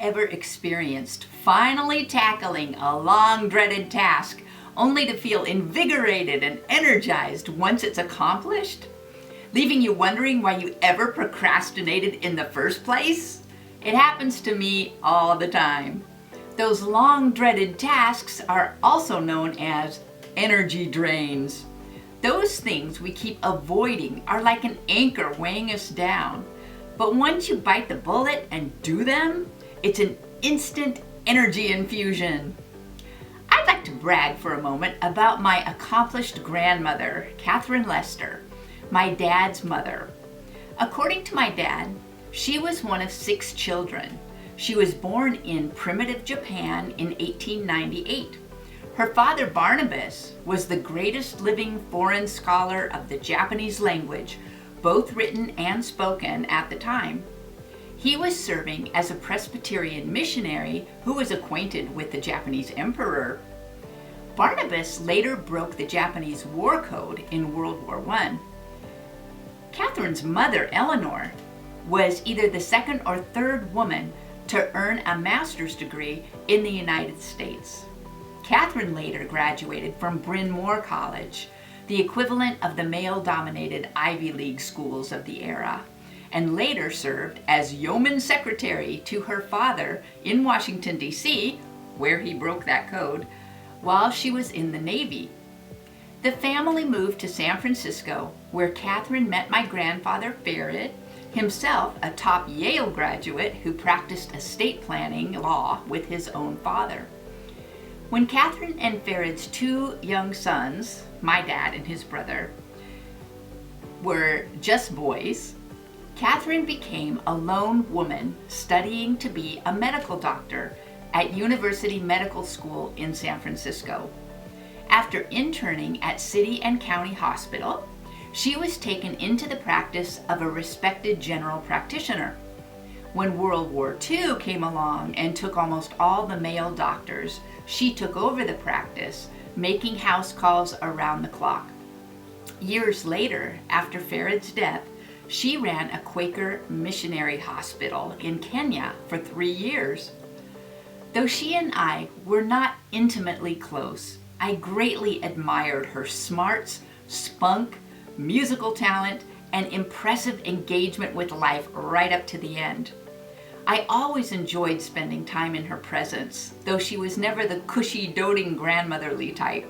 ever experienced finally tackling a long-dreaded task only to feel invigorated and energized once it's accomplished? Leaving you wondering why you ever procrastinated in the first place? It happens to me all the time. Those long-dreaded tasks are also known as energy drains. Those things we keep avoiding are like an anchor weighing us down. But once you bite the bullet and do them, it's an instant energy infusion. I'd like to brag for a moment about my accomplished grandmother, Catherine Lester, my dad's mother. According to my dad, she was one of 6 children. She was born in primitive Japan in 1898. Her father, Barnabas, was the greatest living foreign scholar of the Japanese language, both written and spoken at the time. He was serving as a Presbyterian missionary who was acquainted with the Japanese emperor. Barnabas later broke the Japanese war code in World War I. Catherine's mother, Eleanor, was either the second or third woman to earn a master's degree in the United States. Catherine later graduated from Bryn Mawr College, the equivalent of the male-dominated Ivy League schools of the era, and later served as yeoman secretary to her father in Washington, D.C., where he broke that code, while she was in the Navy. The family moved to San Francisco, where Catherine met my grandfather, Farid, himself a top Yale graduate who practiced estate planning law with his own father. When Catherine and Farid's 2 young sons, my dad and his brother, were just boys, Catherine became a lone woman studying to be a medical doctor at University Medical School in San Francisco. After interning at City and County Hospital, she was taken into the practice of a respected general practitioner. When World War II came along and took almost all the male doctors, she took over the practice, making house calls around the clock. Years later, after Farid's death, she ran a Quaker missionary hospital in Kenya for 3 years. Though she and I were not intimately close, I greatly admired her smarts, spunk, musical talent, and impressive engagement with life right up to the end. I always enjoyed spending time in her presence, though she was never the cushy, doting grandmotherly type.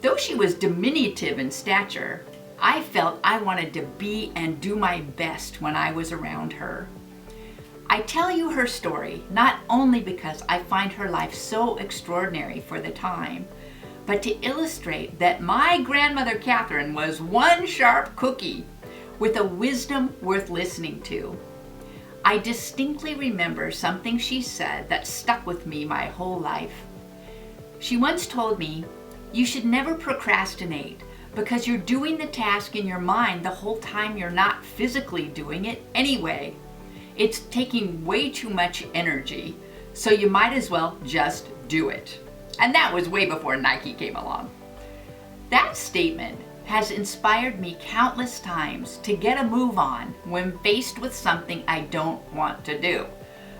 Though she was diminutive in stature, I felt I wanted to be and do my best when I was around her. I tell you her story not only because I find her life so extraordinary for the time, but to illustrate that my grandmother Catherine was one sharp cookie with a wisdom worth listening to. I distinctly remember something she said that stuck with me my whole life. She once told me, "You should never procrastinate because you're doing the task in your mind the whole time you're not physically doing it anyway. It's taking way too much energy, so you might as well just do it." And that was way before Nike came along. That statement has inspired me countless times to get a move on when faced with something I don't want to do.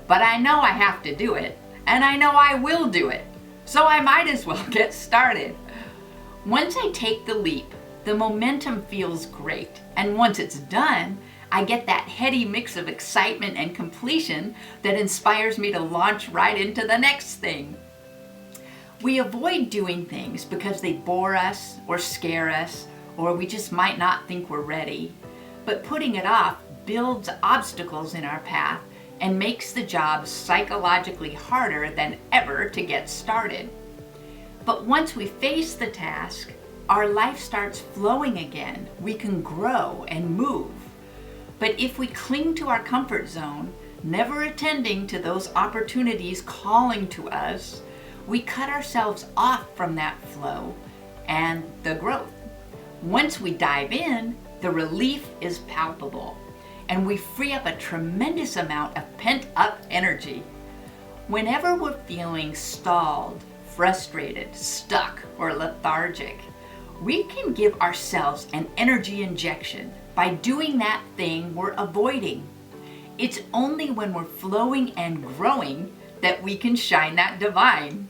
But I know I have to do it, and I know I will do it, so I might as well get started. Once I take the leap, the momentum feels great, and once it's done, I get that heady mix of excitement and completion that inspires me to launch right into the next thing. We avoid doing things because they bore us or scare us, or we just might not think we're ready. But putting it off builds obstacles in our path and makes the job psychologically harder than ever to get started. But once we face the task, our life starts flowing again. We can grow and move. But if we cling to our comfort zone, never attending to those opportunities calling to us, we cut ourselves off from that flow and the growth. Once we dive in, the relief is palpable, and we free up a tremendous amount of pent-up energy. Whenever we're feeling stalled, frustrated, stuck, or lethargic, we can give ourselves an energy injection by doing that thing we're avoiding. It's only when we're flowing and growing that we can shine that divine.